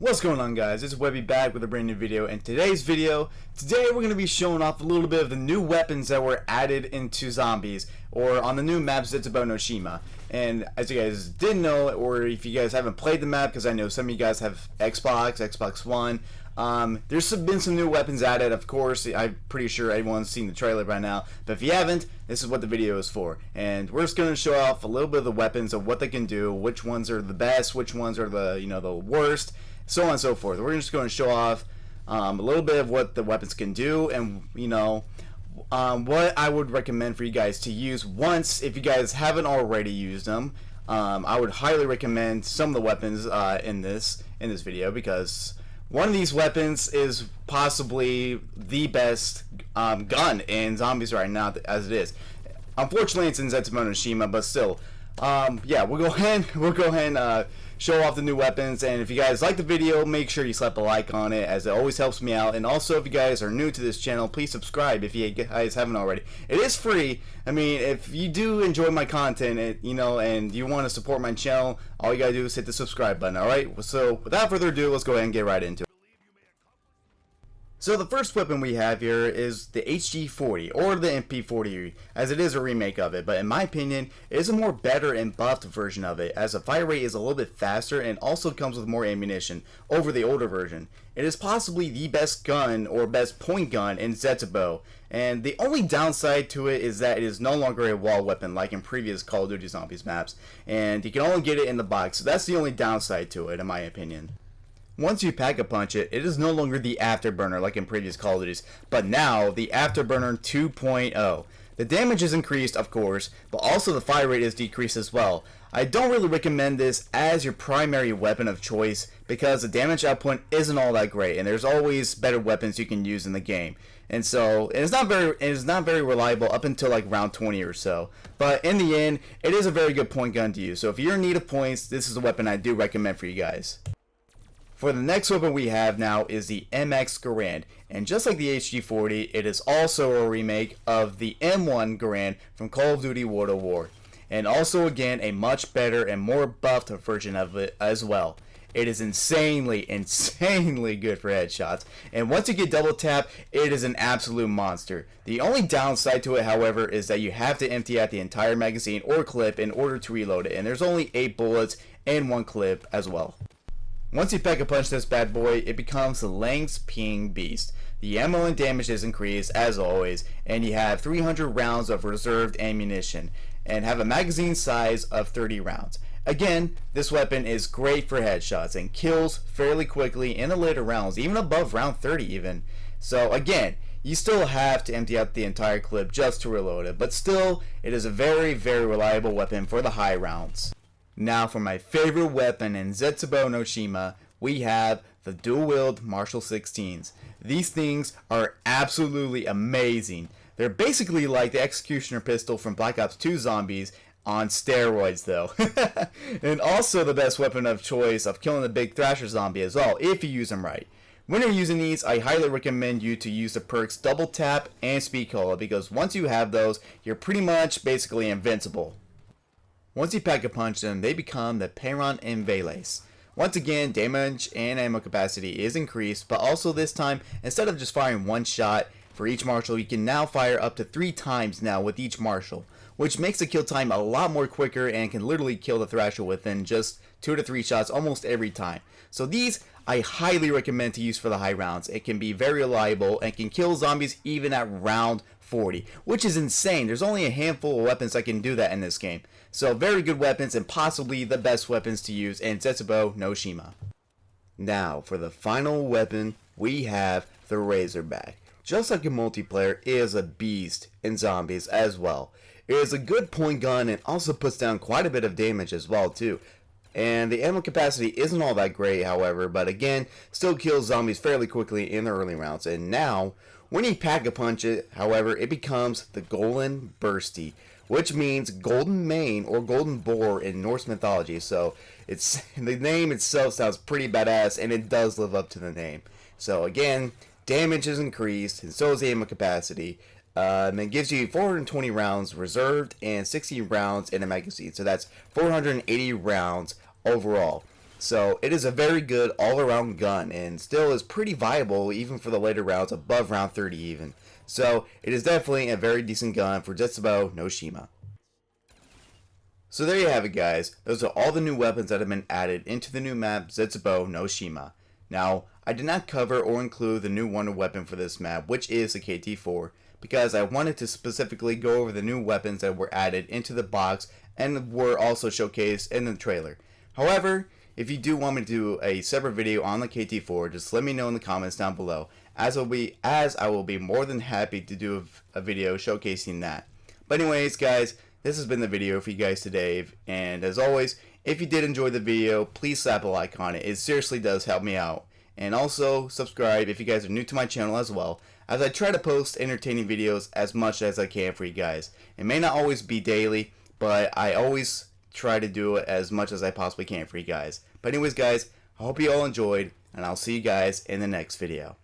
What's going on, guys? It's Webby back with a brand new video. And today we're going to be showing off a little bit of the new weapons that were added into zombies, or on the new map Zetzubou no Shima. And as you guys didn't know, or if you guys haven't played the map, because I know some of you guys have Xbox One, there's been some new weapons added. Of course, I'm pretty sure everyone's seen the trailer by now, but if you haven't, this is what the video is for. And we're just going to show off a little bit of the weapons, of what they can do, which ones are the best, which ones are the the worst, so on and so forth. We're just going to show off a little bit of what the weapons can do, and what I would recommend for you guys to use once, if you guys haven't already used them. I would highly recommend some of the weapons in this video, because one of these weapons is possibly the best gun in zombies right now as it is. Unfortunately, it's in Zetzubou no Shima, but still, yeah, we'll go ahead and show off the new weapons. And if you guys like the video, make sure you slap a like on it, as it always helps me out. And also, if you guys are new to this channel, please subscribe if you guys haven't already. It is free. I mean, if you do enjoy my content, and you want to support my channel, all you gotta do is hit the subscribe button. Alright, so without further ado, let's go ahead and get right into it. So the first weapon we have here is the HG40, or the MP40, as it is a remake of it, but in my opinion, it is a more better and buffed version of it, as the fire rate is a little bit faster and also comes with more ammunition over the older version. It is possibly the best gun, or best point gun, in Zetzubou, and the only downside to it is that it is no longer a wall weapon like in previous Call of Duty Zombies maps, and you can only get it in the box, so that's the only downside to it in my opinion. Once you pack-a-punch it, it is no longer the Afterburner like in previous Call of Duties, but now the Afterburner 2.0. The damage is increased, of course, but also the fire rate is decreased as well. I don't really recommend this as your primary weapon of choice, because the damage output isn't all that great, and there's always better weapons you can use in the game. And so it is not very reliable up until like round 20 or so. But in the end, it is a very good point gun to use. So if you're in need of points, this is a weapon I do recommend for you guys. For the next weapon we have now is the MX Garand, and just like the HG40, it is also a remake of the M1 Garand from Call of Duty World at War, and also again a much better and more buffed version of it as well. It is insanely good for headshots, and once you get double tap, it is an absolute monster. The only downside to it, however, is that you have to empty out the entire magazine or clip in order to reload it, and there's only 8 bullets and 1 clip as well. Once you pack-a-punch this bad boy, it becomes the Lang's Ping Beast. The ammo and damage is increased, as always, and you have 300 rounds of reserved ammunition, and have a magazine size of 30 rounds. Again, this weapon is great for headshots, and kills fairly quickly in the later rounds, even above round 30 even. So again, you still have to empty out the entire clip just to reload it, but still, it is a very reliable weapon for the high rounds. Now for my favorite weapon in Zetzubou no Shima, we have the Dual-Wield Marshall 16s. These things are absolutely amazing. They're basically like the Executioner pistol from Black Ops 2 Zombies on steroids though. And also the best weapon of choice of killing the big Thrasher zombie as well, if you use them right. When you're using these, I highly recommend you to use the perks Double Tap and Speed Cola, because once you have those, you're pretty much basically invincible. Once you pack-a-punch them, they become the Perron and Veles. Once again, damage and ammo capacity is increased, but also this time, instead of just firing one shot for each marshal, you can now fire up to 3 times now with each marshal, which makes the kill time a lot more quicker and can literally kill the Thrasher within just 2 to 3 shots almost every time. So these I highly recommend to use for the high rounds. It can be very reliable and can kill zombies even at round 40, which is insane. There's only a handful of weapons that can do that in this game. So very good weapons, and possibly the best weapons to use in Zetzubou no Shima. Now for the final weapon, we have the Razorback. Just like in multiplayer, it is a beast in zombies as well. It is a good point gun and also puts down quite a bit of damage as well too. And the ammo capacity isn't all that great, however, but again, still kills zombies fairly quickly in the early rounds. And now, when you pack-a-punch it, however, it becomes the Golden Bursty, which means golden mane or golden boar in Norse mythology. So the name itself sounds pretty badass, and it does live up to the name. So again, damage is increased, and so is the ammo capacity. And it gives you 420 rounds reserved and 60 rounds in a magazine. So that's 480 rounds overall. So it is a very good all-around gun and still is pretty viable even for the later rounds, above round 30 even. So it is definitely a very decent gun for Zetzubou no Shima. So there you have it, guys. Those are all the new weapons that have been added into the new map Zetzubou no Shima. Now, I did not cover or include the new wonder weapon for this map, which is the KT4, because I wanted to specifically go over the new weapons that were added into the box and were also showcased in the trailer. However, if you do want me to do a separate video on the KT4, just let me know in the comments down below, as I will be more than happy to do a video showcasing that. But anyways, guys, this has been the video for you guys today, and as always, if you did enjoy the video, please slap a like on it. It seriously does help me out. And also subscribe if you guys are new to my channel as well, as I try to post entertaining videos as much as I can for you guys. It may not always be daily, but I always try to do it as much as I possibly can for you guys. But anyways, guys, I hope you all enjoyed, and I'll see you guys in the next video.